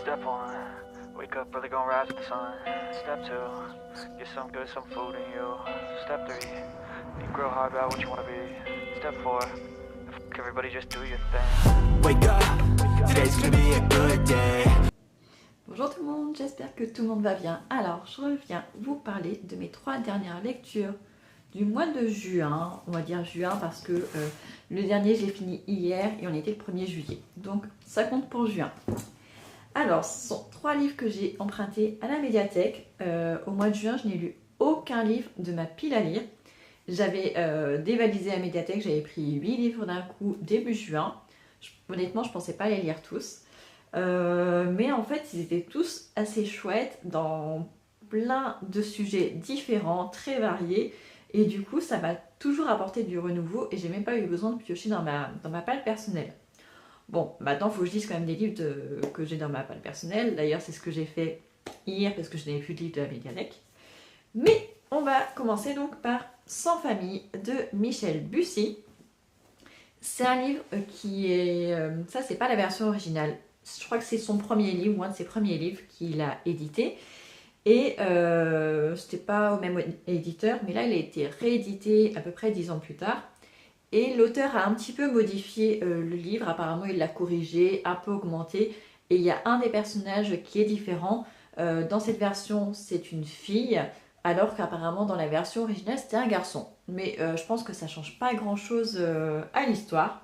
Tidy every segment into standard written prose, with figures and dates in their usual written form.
Step one, wake up early, gonna rise with the sun. Step two, get some good, some food in you. Step three, think real hard about what you wanna be. Step four, fuck everybody, just do your thing. Wake up, today's gonna be a good day. Bonjour tout le monde, j'espère que tout le monde va bien. Alors, je reviens vous parler de mes 3 dernières lectures du mois de juin. On va dire juin parce que le dernier, je l'ai fini hier et on était le 1er juillet. Donc, ça compte pour juin. Alors, ce sont 3 livres que j'ai empruntés à la médiathèque. Au mois de juin, je n'ai lu aucun livre de ma pile à lire. J'avais dévalisé la médiathèque, j'avais pris 8 livres d'un coup début juin. Honnêtement, je ne pensais pas les lire tous. Mais en fait, ils étaient tous assez chouettes dans plein de sujets différents, très variés. Et du coup, ça m'a toujours apporté du renouveau et j'ai même pas eu besoin de piocher dans ma palle personnelle. Bon, maintenant, il faut que je lise quand même des livres que j'ai dans ma palle personnelle. D'ailleurs, c'est ce que j'ai fait hier parce que je n'avais plus de livres de la médiathèque. Mais on va commencer donc par Sans famille de Michel Bussy. C'est un livre qui est... ça, c'est pas la version originale. Je crois que c'est son premier livre, ou un de ses premiers livres qu'il a édité. Et c'était pas au même éditeur, mais là il a été réédité à peu près 10 ans plus tard. Et l'auteur a un petit peu modifié le livre, apparemment il l'a corrigé, un peu augmenté. Et il y a un des personnages qui est différent. Dans cette version, c'est une fille, alors qu'apparemment dans la version originale, c'était un garçon. Mais je pense que ça change pas grand-chose à l'histoire.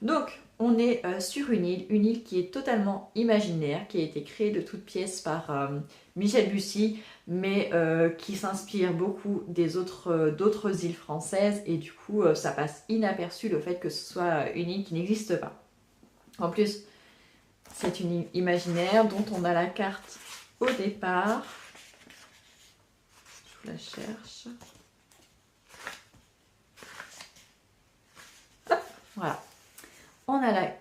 Donc, on est sur une île qui est totalement imaginaire, qui a été créée de toutes pièces par Michel Bussy, mais qui s'inspire beaucoup d'autres îles françaises, et du coup, ça passe inaperçu le fait que ce soit une île qui n'existe pas. En plus, c'est une île imaginaire dont on a la carte au départ. Je vous la cherche. Hop, voilà. On a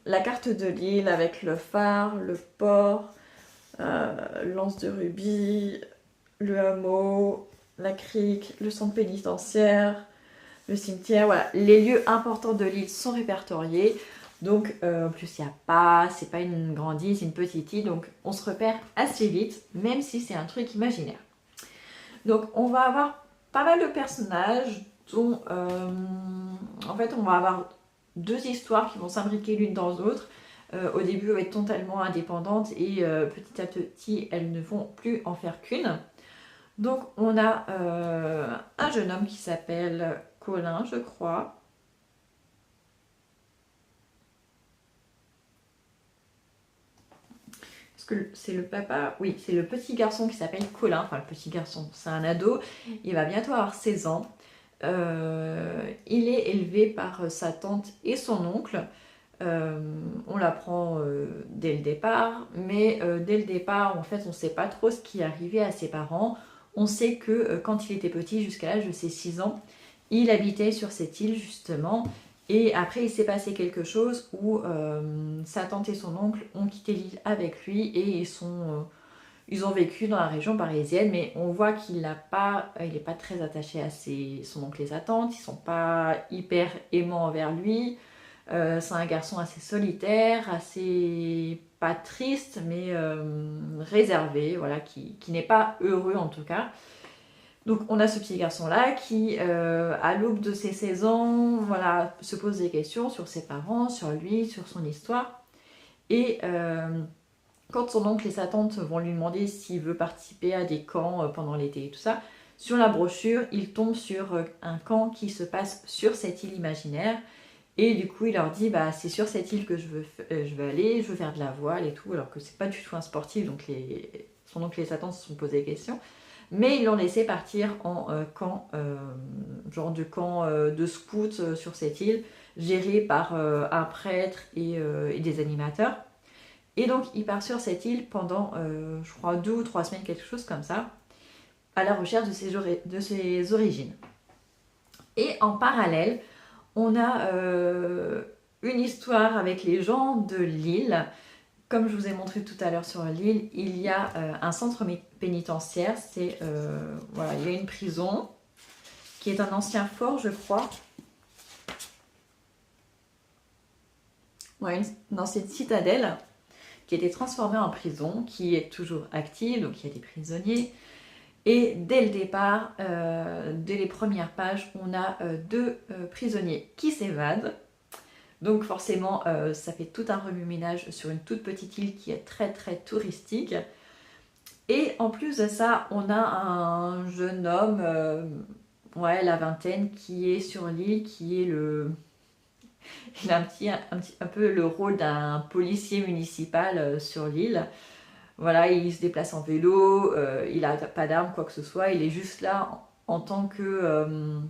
la carte de l'île avec le phare, le port, l'anse de rubis, le hameau, la crique, le centre pénitentiaire, le cimetière. Voilà, les lieux importants de l'île sont répertoriés. Donc, en plus, c'est pas une grande île, c'est une petite île. Donc, on se repère assez vite, même si c'est un truc imaginaire. Donc, on va avoir pas mal de personnages dont, en fait, on va avoir 2 histoires qui vont s'imbriquer l'une dans l'autre. Au début, elles vont être totalement indépendantes et petit à petit, elles ne vont plus en faire qu'une. Donc, on a un jeune homme qui s'appelle Colin, je crois. Est-ce que c'est le papa? Oui, c'est le petit garçon qui s'appelle Colin. Enfin, le petit garçon, c'est un ado. Il va bientôt avoir 16 ans. Il est élevé par sa tante et son oncle. On l'apprend dès le départ, mais dès le départ, en fait, on ne sait pas trop ce qui est arrivé à ses parents. On sait que quand il était petit, jusqu'à l'âge de ses 6 ans, il habitait sur cette île, justement. Et après, il s'est passé quelque chose où sa tante et son oncle ont quitté l'île avec lui et ils ont vécu dans la région parisienne, mais on voit qu'il n'est pas très attaché à son oncle et sa tante. Ils ne sont pas hyper aimants envers lui. C'est un garçon assez solitaire, assez pas triste, mais réservé, voilà, qui n'est pas heureux en tout cas. Donc on a ce petit garçon-là qui, à l'aube de ses 16 ans, voilà, se pose des questions sur ses parents, sur lui, sur son histoire. Et quand son oncle et sa tante vont lui demander s'il veut participer à des camps pendant l'été et tout ça, sur la brochure, il tombe sur un camp qui se passe sur cette île imaginaire. Et du coup, il leur dit, bah, c'est sur cette île que je veux aller, je veux faire de la voile et tout, alors que c'est pas du tout un sportif, donc son oncle et sa tante se sont posé des questions. Mais ils l'ont laissé partir en camp, genre de camp de scouts sur cette île, géré par un prêtre et des animateurs. Et donc, il part sur cette île pendant, je crois, 2 ou 3 semaines, quelque chose comme ça, à la recherche de ses origines. Et en parallèle, on a une histoire avec les gens de l'île. Comme je vous ai montré tout à l'heure sur l'île, il y a un centre pénitentiaire. Voilà, il y a une prison qui est un ancien fort, je crois. Ouais, une ancienne citadelle qui a été transformée en prison, qui est toujours active, donc il y a des prisonniers. Et dès le départ, dès les premières pages, on a deux prisonniers qui s'évadent. Donc forcément, ça fait tout un remue-ménage sur une toute petite île qui est très très touristique. Et en plus de ça, on a un jeune homme, ouais, la vingtaine, qui est sur l'île, qui est le... Il a un peu le rôle d'un policier municipal sur l'île. Voilà, il se déplace en vélo, il n'a pas d'arme, quoi que ce soit. Il est juste là en tant que...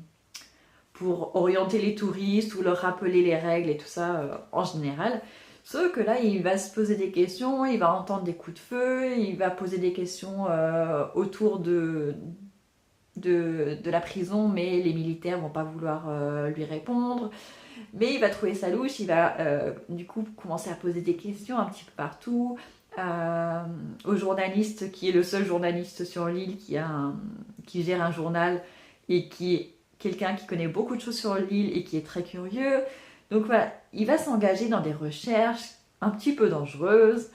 pour orienter les touristes ou leur rappeler les règles et tout ça en général. Sauf que là, il va se poser des questions, il va entendre des coups de feu, il va poser des questions autour de la prison, mais les militaires vont pas vouloir lui répondre. Mais il va trouver ça louche, il va du coup commencer à poser des questions un petit peu partout. Au journaliste, qui est le seul journaliste sur l'île qui gère un journal et qui est quelqu'un qui connaît beaucoup de choses sur l'île et qui est très curieux. Donc voilà, il va s'engager dans des recherches un petit peu dangereuses,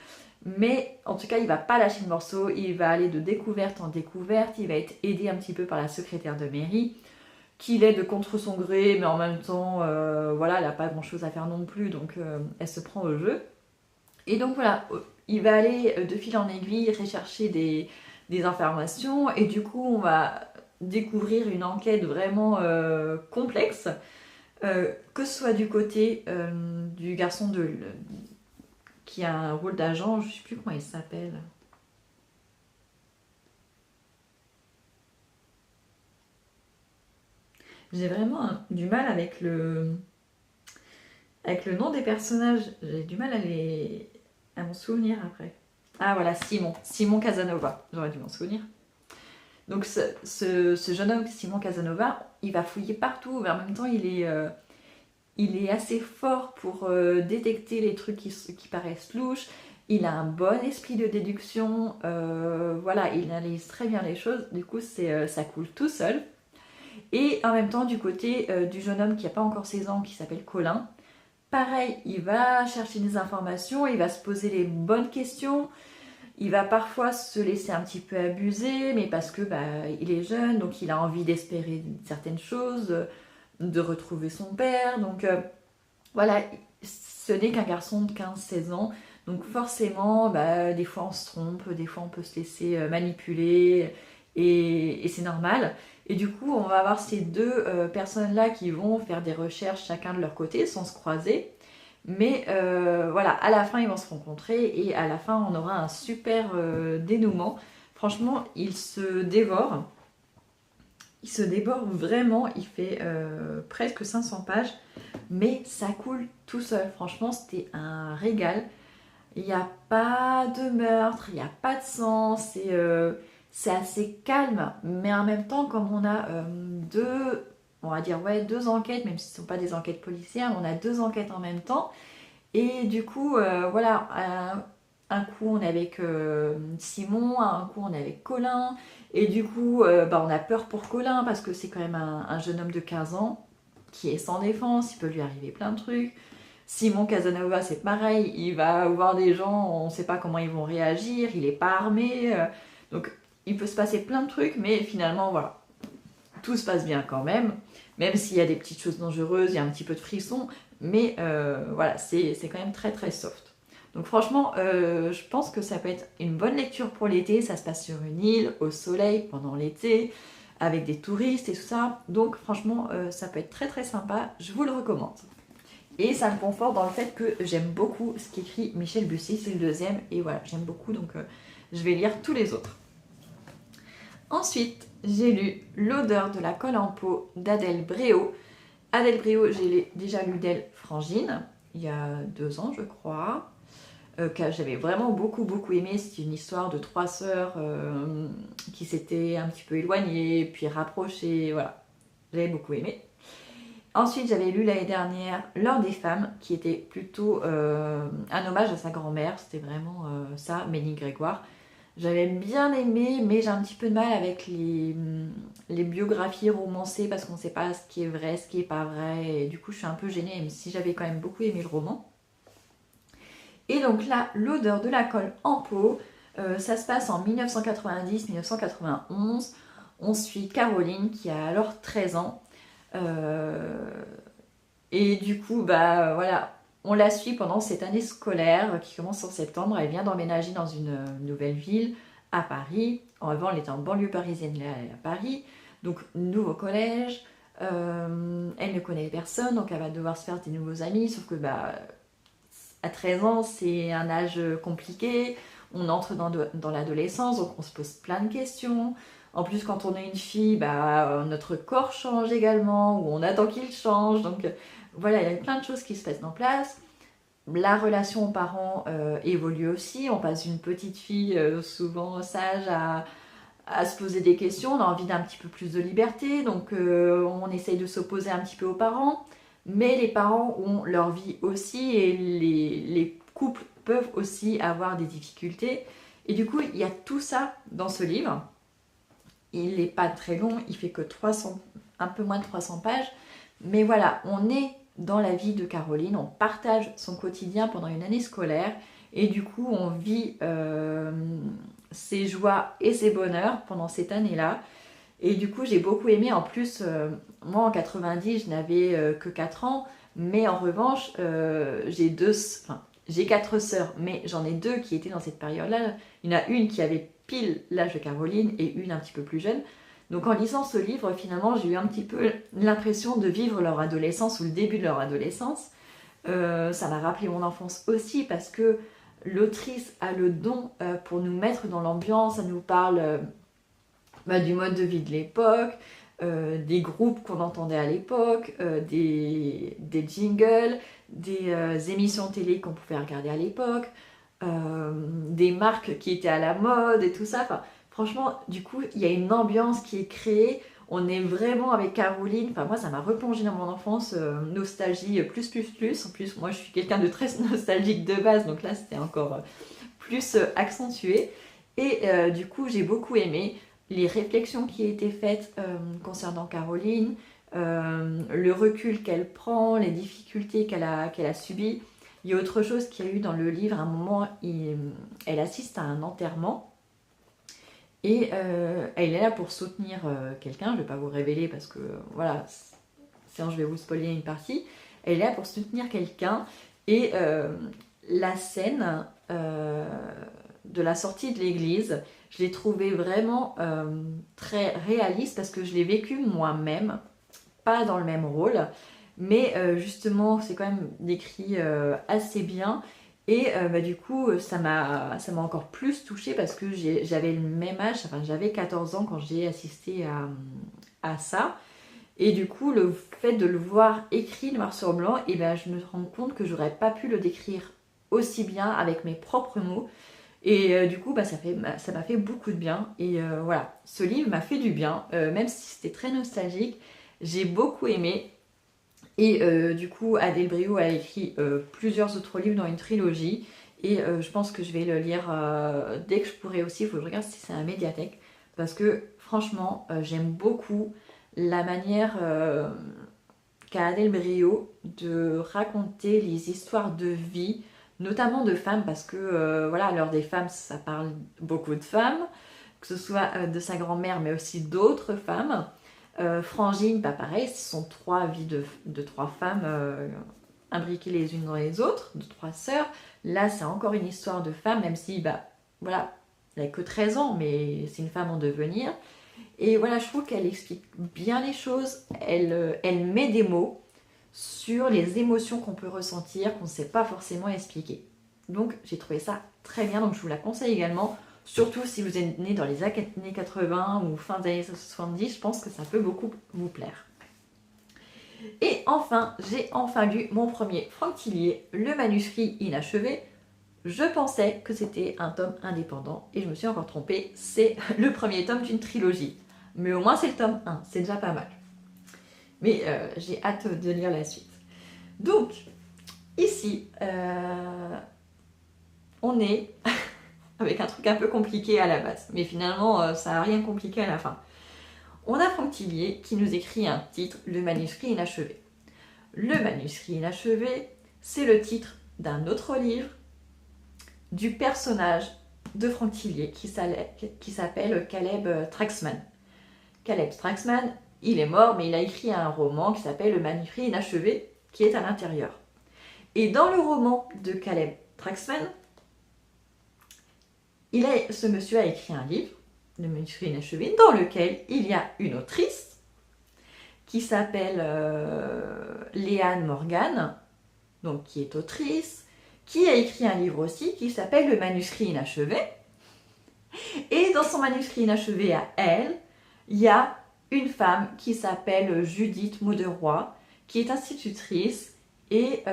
mais en tout cas, il va pas lâcher le morceau, il va aller de découverte en découverte, il va être aidé un petit peu par la secrétaire de mairie, qui l'aide contre son gré, mais en même temps, voilà, elle n'a pas grand-chose à faire non plus, donc elle se prend au jeu. Et donc voilà, il va aller de fil en aiguille rechercher des informations, et du coup, on va découvrir une enquête vraiment complexe, que ce soit du côté du garçon qui a un rôle d'agent, je ne sais plus comment il s'appelle. J'ai vraiment du mal avec le nom des personnages, j'ai du mal à m'en souvenir après. Ah voilà, Simon Casanova, j'aurais dû m'en souvenir. Donc ce jeune homme, Simon Casanova, il va fouiller partout, mais en même temps il est assez fort pour détecter les trucs qui paraissent louches. Il a un bon esprit de déduction, voilà, il analyse très bien les choses, du coup ça coule tout seul. Et en même temps, du côté du jeune homme qui n'a pas encore 16 ans, qui s'appelle Colin, pareil, il va chercher des informations, il va se poser les bonnes questions. Il va parfois se laisser un petit peu abuser, mais parce que il est jeune, donc il a envie d'espérer certaines choses, de retrouver son père. Donc voilà, ce n'est qu'un garçon de 15-16 ans. Donc forcément, des fois on se trompe, des fois on peut se laisser manipuler, et c'est normal. Et du coup, on va avoir ces deux personnes-là qui vont faire des recherches chacun de leur côté, sans se croiser. Mais voilà, à la fin, ils vont se rencontrer et à la fin, on aura un super dénouement. Franchement, il se dévore. Il se dévore vraiment. Il fait presque 500 pages. Mais ça coule tout seul. Franchement, c'était un régal. Il n'y a pas de meurtre, il n'y a pas de sang. C'est assez calme. Mais en même temps, comme on a on va dire deux enquêtes, même si ce ne sont pas des enquêtes policières, on a deux enquêtes en même temps. Et du coup, voilà, un coup on est avec Simon, un coup on est avec Colin. Et du coup, on a peur pour Colin parce que c'est quand même un jeune homme de 15 ans qui est sans défense, il peut lui arriver plein de trucs. Simon Casanova, c'est pareil, il va voir des gens, on ne sait pas comment ils vont réagir, il n'est pas armé. Donc il peut se passer plein de trucs, mais finalement, voilà, tout se passe bien quand même. Même s'il y a des petites choses dangereuses, il y a un petit peu de frisson, mais voilà, c'est quand même très très soft. Donc franchement, je pense que ça peut être une bonne lecture pour l'été. Ça se passe sur une île, au soleil, pendant l'été, avec des touristes et tout ça. Donc franchement, ça peut être très très sympa, je vous le recommande. Et ça me conforte dans le fait que j'aime beaucoup ce qu'écrit Michel Bussy, c'est le deuxième, et voilà, j'aime beaucoup, donc je vais lire tous les autres. Ensuite, j'ai lu L'odeur de la colle en peau d'Adèle Bréau. Adèle Bréau, j'ai déjà lu d'elle Frangine, il y a 2 ans je crois, que j'avais vraiment beaucoup aimé. C'est une histoire de 3 sœurs qui s'étaient un petit peu éloignées, puis rapprochées, voilà, j'avais beaucoup aimé. Ensuite, j'avais lu l'année dernière L'heure des femmes, qui était plutôt un hommage à sa grand-mère, c'était vraiment ça, Ménie Grégoire. J'avais bien aimé, mais j'ai un petit peu de mal avec les biographies romancées parce qu'on ne sait pas ce qui est vrai, ce qui n'est pas vrai. Et du coup, je suis un peu gênée, même si j'avais quand même beaucoup aimé le roman. Et donc là, l'odeur de la colle en peau, ça se passe en 1990-1991. On suit Caroline qui a alors 13 ans. Et du coup, bah voilà, on la suit pendant cette année scolaire qui commence en septembre. Elle vient d'emménager dans une nouvelle ville à Paris. Avant, elle était en banlieue parisienne, là elle est à Paris. Donc, nouveau collège. Elle ne connaît personne, donc elle va devoir se faire des nouveaux amis. Sauf que bah, à 13 ans, c'est un âge compliqué. On entre dans l'adolescence, donc on se pose plein de questions. En plus, quand on est une fille, bah, notre corps change également, ou on attend qu'il change. Donc voilà, il y a plein de choses qui se passent en place. La relation aux parents évolue aussi. On passe d'une petite fille souvent sage à se poser des questions. On a envie d'un petit peu plus de liberté, donc on essaye de s'opposer un petit peu aux parents. Mais les parents ont leur vie aussi et les couples peuvent aussi avoir des difficultés. Et du coup, il y a tout ça dans ce livre. Il n'est pas très long, il fait que 300, un peu moins de 300 pages. Mais voilà, on est dans la vie de Caroline, on partage son quotidien pendant une année scolaire. Et du coup, on vit ses joies et ses bonheurs pendant cette année-là. Et du coup, j'ai beaucoup aimé. En plus, moi en 90, je n'avais que 4 ans. Mais en revanche, j'ai 4 sœurs, mais j'en ai 2 qui étaient dans cette période-là. Il y en a une qui avait pile l'âge de Caroline et une un petit peu plus jeune. Donc en lisant ce livre, finalement, j'ai eu un petit peu l'impression de vivre leur adolescence ou le début de leur adolescence. Ça m'a rappelé mon enfance aussi parce que l'autrice a le don pour nous mettre dans l'ambiance. Elle nous parle du mode de vie de l'époque, des groupes qu'on entendait à l'époque, des jingles, des émissions télé qu'on pouvait regarder à l'époque, des marques qui étaient à la mode et tout ça. Enfin, franchement, du coup, il y a une ambiance qui est créée. On est vraiment avec Caroline. Enfin, moi, ça m'a replongé dans mon enfance. Nostalgie plus. En plus, moi, je suis quelqu'un de très nostalgique de base. Donc là, c'était encore plus accentué. Et du coup, j'ai beaucoup aimé les réflexions qui ont été faites concernant Caroline, le recul qu'elle prend, les difficultés qu'elle a subies. Il y a autre chose qu'il y a eu dans le livre. À un moment, elle assiste à un enterrement. Et elle est là pour soutenir quelqu'un, je ne vais pas vous révéler parce que voilà, sinon je vais vous spoiler une partie. Elle est là pour soutenir quelqu'un et la scène de la sortie de l'église, je l'ai trouvée vraiment très réaliste parce que je l'ai vécue moi-même, pas dans le même rôle, mais justement c'est quand même décrit assez bien. Et du coup, ça m'a encore plus touchée parce que j'avais le même âge, enfin j'avais 14 ans quand j'ai assisté à ça. Et du coup, le fait de le voir écrit noir sur blanc, et je me rends compte que j'aurais pas pu le décrire aussi bien avec mes propres mots. Et du coup, ça m'a fait beaucoup de bien. Et voilà, ce livre m'a fait du bien, même si c'était très nostalgique. J'ai beaucoup aimé. Et du coup, Adèle Brio a écrit plusieurs autres livres dans une trilogie. Et je pense que je vais le lire dès que je pourrai aussi. Il faut que je regarde si c'est à la médiathèque. Parce que franchement, j'aime beaucoup la manière qu'a Adèle Brio de raconter les histoires de vie, notamment de femmes. Parce que voilà, à l'heure des femmes, ça parle beaucoup de femmes. Que ce soit de sa grand-mère, mais aussi d'autres femmes. Frangine, pas pareil, ce sont 3 vies de 3 femmes imbriquées les unes dans les autres, de 3 sœurs. Là, c'est encore une histoire de femme, même si, voilà, elle n'a que 13 ans, mais c'est une femme en devenir. Et voilà, je trouve qu'elle explique bien les choses. Elle met des mots sur les émotions qu'on peut ressentir, qu'on ne sait pas forcément expliquer. Donc, j'ai trouvé ça très bien, donc je vous la conseille également. Surtout si vous êtes né dans les années 80 ou fin des années 70, je pense que ça peut beaucoup vous plaire. Et enfin, j'ai enfin lu mon premier Franck Tillier, le manuscrit inachevé. Je pensais que c'était un tome indépendant et je me suis encore trompée, c'est le premier tome d'une trilogie. Mais au moins c'est le tome 1, c'est déjà pas mal. Mais j'ai hâte de lire la suite. Donc, ici, on est... avec un truc un peu compliqué à la base. Mais finalement, ça n'a rien compliqué à la fin. On a Franck Tillier qui nous écrit un titre, Le manuscrit inachevé. Le manuscrit inachevé, c'est le titre d'un autre livre du personnage de Franck Tillier qui s'appelle Caleb Traxman. Caleb Traxman, il est mort, mais il a écrit un roman qui s'appelle Le manuscrit inachevé, qui est à l'intérieur. Et dans le roman de Caleb Traxman, ce monsieur a écrit un livre, Le manuscrit inachevé, dans lequel il y a une autrice qui s'appelle Leanne Morgan, donc qui est autrice, qui a écrit un livre aussi qui s'appelle Le manuscrit inachevé. Et dans son manuscrit inachevé à elle, il y a une femme qui s'appelle Judith Mauderoy, qui est institutrice et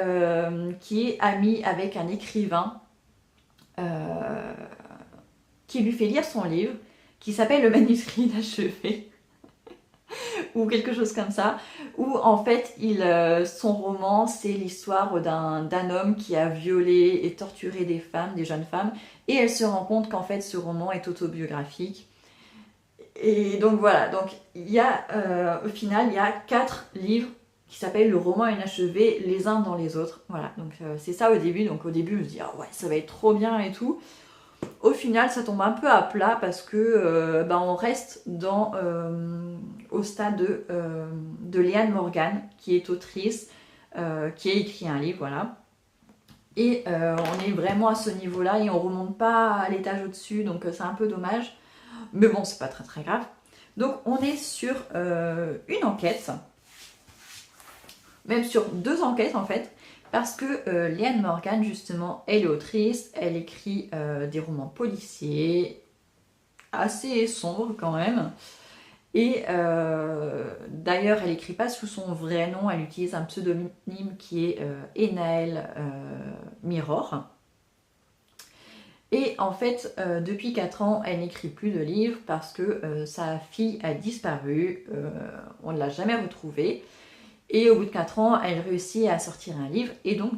qui est amie avec un écrivain qui lui fait lire son livre, qui s'appelle Le manuscrit inachevé, ou quelque chose comme ça, où en fait, son roman, c'est l'histoire d'un homme qui a violé et torturé des femmes, des jeunes femmes, et elle se rend compte qu'en fait, ce roman est autobiographique. Et donc voilà, donc il y a, au final, il y a 4 livres qui s'appellent Le roman inachevé, les uns dans les autres. Voilà, donc c'est ça au début. Donc au début, je me dis, oh ouais, ça va être trop bien et tout. Au final, ça tombe un peu à plat parce que on reste au stade de Leanne Morgan, qui est autrice, qui a écrit un livre, voilà. Et on est vraiment à ce niveau-là et on remonte pas à l'étage au-dessus, donc c'est un peu dommage. Mais bon, c'est pas très très grave. Donc on est sur une enquête, même sur 2 enquêtes en fait. Parce que Leanne Morgan, justement, elle est autrice, elle écrit des romans policiers, assez sombres quand même. Et d'ailleurs, elle n'écrit pas sous son vrai nom, elle utilise un pseudonyme qui est Enaël Mirror. Et en fait, depuis 4 ans, elle n'écrit plus de livres parce que sa fille a disparu, on ne l'a jamais retrouvée. Et au bout de 4 ans, elle réussit à sortir un livre. Et donc,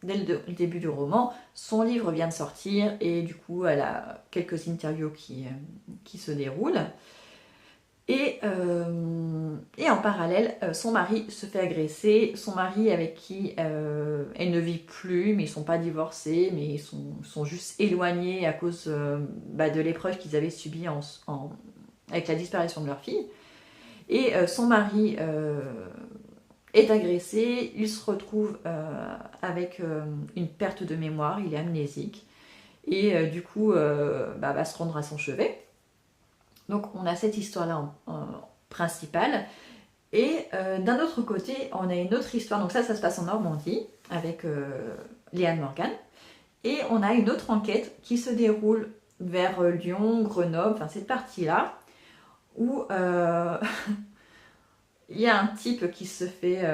dès le début du roman, son livre vient de sortir. Et du coup, elle a quelques interviews qui se déroulent. Et en parallèle, son mari se fait agresser. Son mari avec qui elle ne vit plus, mais ils ne sont pas divorcés, mais ils sont juste éloignés à cause de l'épreuve qu'ils avaient subie avec la disparition de leur fille. Et son mari est agressé, il se retrouve avec une perte de mémoire, il est amnésique, et du coup va se rendre à son chevet. Donc on a cette histoire-là principale, et d'un autre côté, on a une autre histoire, donc ça se passe en Normandie, avec Leanne Morgan, et on a une autre enquête qui se déroule vers Lyon, Grenoble, enfin cette partie-là, où il y a un type qui se fait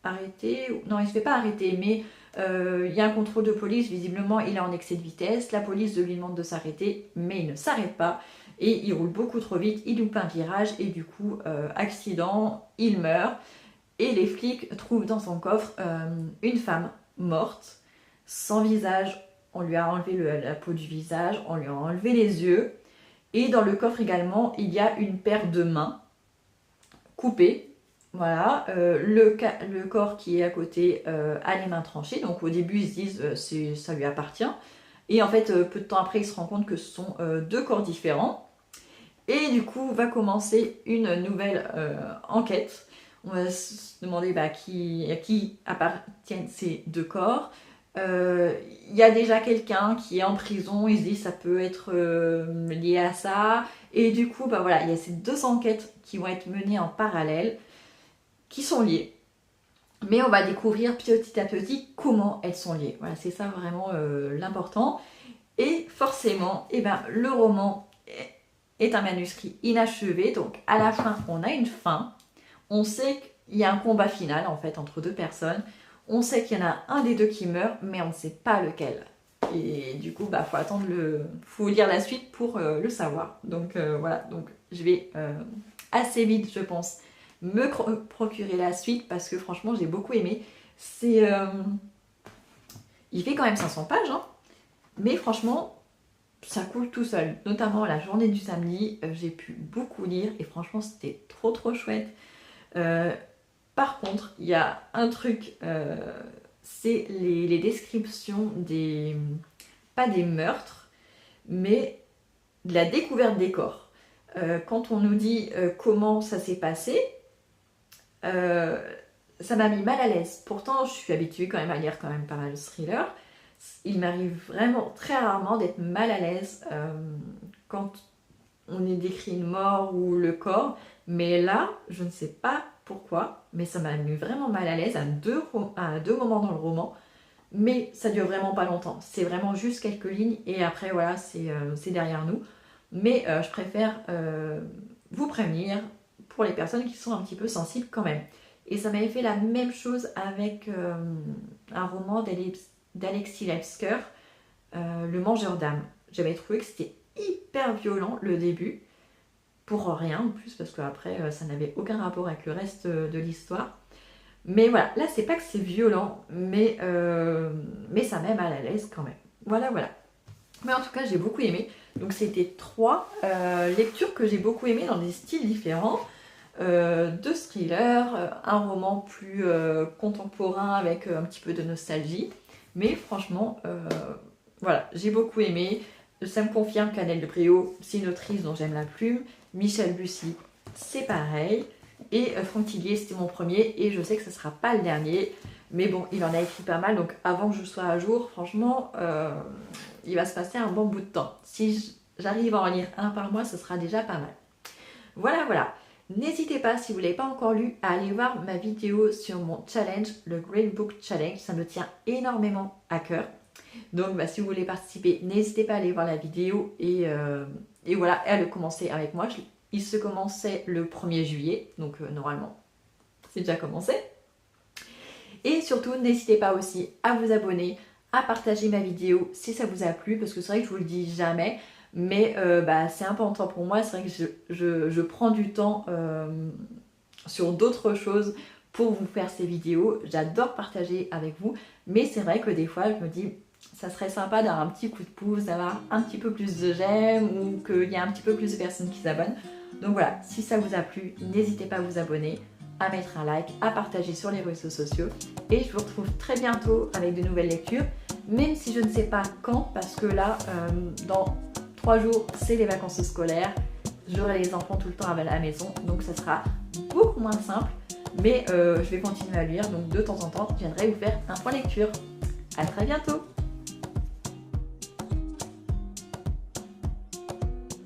arrêter. Non, il ne se fait pas arrêter, mais il y a un contrôle de police. Visiblement, il est en excès de vitesse. La police lui demande de s'arrêter, mais il ne s'arrête pas. Et il roule beaucoup trop vite. Il loupe un virage et du coup, accident, il meurt. Et les flics trouvent dans son coffre une femme morte, sans visage. On lui a enlevé la peau du visage, on lui a enlevé les yeux. Et dans le coffre également, il y a une paire de mains coupées. Voilà, le corps qui est à côté a les mains tranchées. Donc au début, ils se disent ça lui appartient. Et en fait, peu de temps après, ils se rendent compte que ce sont 2 corps différents. Et du coup, va commencer une nouvelle enquête. On va se demander à qui appartiennent ces 2 corps. Il y a déjà quelqu'un qui est en prison, il se dit ça peut être lié à ça, et du coup voilà, il y a ces 2 enquêtes qui vont être menées en parallèle, qui sont liées, mais on va découvrir petit à petit comment elles sont liées. Voilà, c'est ça vraiment l'important. Et forcément, le roman est un manuscrit inachevé, donc à la fin on a une fin, on sait qu'il y a un combat final en fait entre 2 personnes. On sait qu'il y en a un des 2 qui meurt, mais on ne sait pas lequel. Et du coup, faut lire la suite pour le savoir. Donc voilà, donc je vais assez vite, je pense, me procurer la suite parce que franchement, j'ai beaucoup aimé. Il fait quand même 500 pages, hein, mais franchement, ça coule tout seul. Notamment la journée du samedi, j'ai pu beaucoup lire et franchement, c'était trop chouette. Par contre, il y a un truc, c'est les descriptions pas des meurtres, mais de la découverte des corps. Quand on nous dit comment ça s'est passé, ça m'a mis mal à l'aise. Pourtant, je suis habituée quand même à lire quand même pas mal de thrillers. Il m'arrive vraiment très rarement d'être mal à l'aise quand on est décrit une mort ou le corps. Mais là, je ne sais pas pourquoi, mais ça m'a mis vraiment mal à l'aise à deux moments dans le roman. Mais ça dure vraiment pas longtemps. C'est vraiment juste quelques lignes et après, voilà, c'est derrière nous. Mais je préfère vous prévenir pour les personnes qui sont un petit peu sensibles quand même. Et ça m'avait fait la même chose avec un roman d'Alexis Lasker, Le Mangeur d'âme. J'avais trouvé que c'était hyper violent le début, pour rien en plus, parce qu'après ça n'avait aucun rapport avec le reste de l'histoire. Mais voilà, là c'est pas que c'est violent, mais ça met mal à l'aise quand même. Voilà. Mais en tout cas, j'ai beaucoup aimé. Donc c'était 3 lectures que j'ai beaucoup aimées dans des styles différents. 2 thrillers, un roman plus contemporain avec un petit peu de nostalgie. Mais franchement, voilà, j'ai beaucoup aimé. Ça me confirme qu'Annelle de Brio, c'est une autrice dont j'aime la plume. Michel Bussy, c'est pareil. Et Franck Tillier, c'était mon premier et je sais que ce ne sera pas le dernier. Mais bon, il en a écrit pas mal, donc avant que je sois à jour, franchement, il va se passer un bon bout de temps. Si j'arrive à en lire un par mois, ce sera déjà pas mal. Voilà. N'hésitez pas, si vous ne l'avez pas encore lu, à aller voir ma vidéo sur mon challenge, le Green Book Challenge. Ça me tient énormément à cœur. Donc si vous voulez participer, n'hésitez pas à aller voir la vidéo et voilà, et à le commencer avec moi. Il se commençait le 1er juillet, donc normalement, c'est déjà commencé. Et surtout, n'hésitez pas aussi à vous abonner, à partager ma vidéo si ça vous a plu, parce que c'est vrai que je vous le dis jamais, mais c'est important pour moi. C'est vrai que je prends du temps sur d'autres choses pour vous faire ces vidéos. J'adore partager avec vous, mais c'est vrai que des fois, je me dis, ça serait sympa d'avoir un petit coup de pouce, d'avoir un petit peu plus de j'aime ou qu'il y a un petit peu plus de personnes qui s'abonnent. Donc voilà, si ça vous a plu, n'hésitez pas à vous abonner, à mettre un like, à partager sur les réseaux sociaux. Et je vous retrouve très bientôt avec de nouvelles lectures, même si je ne sais pas quand, parce que là, dans 3 jours, c'est les vacances scolaires. J'aurai les enfants tout le temps à la maison, donc ça sera beaucoup moins simple. Mais je vais continuer à lire, donc de temps en temps, je viendrai vous faire un point lecture. À très bientôt!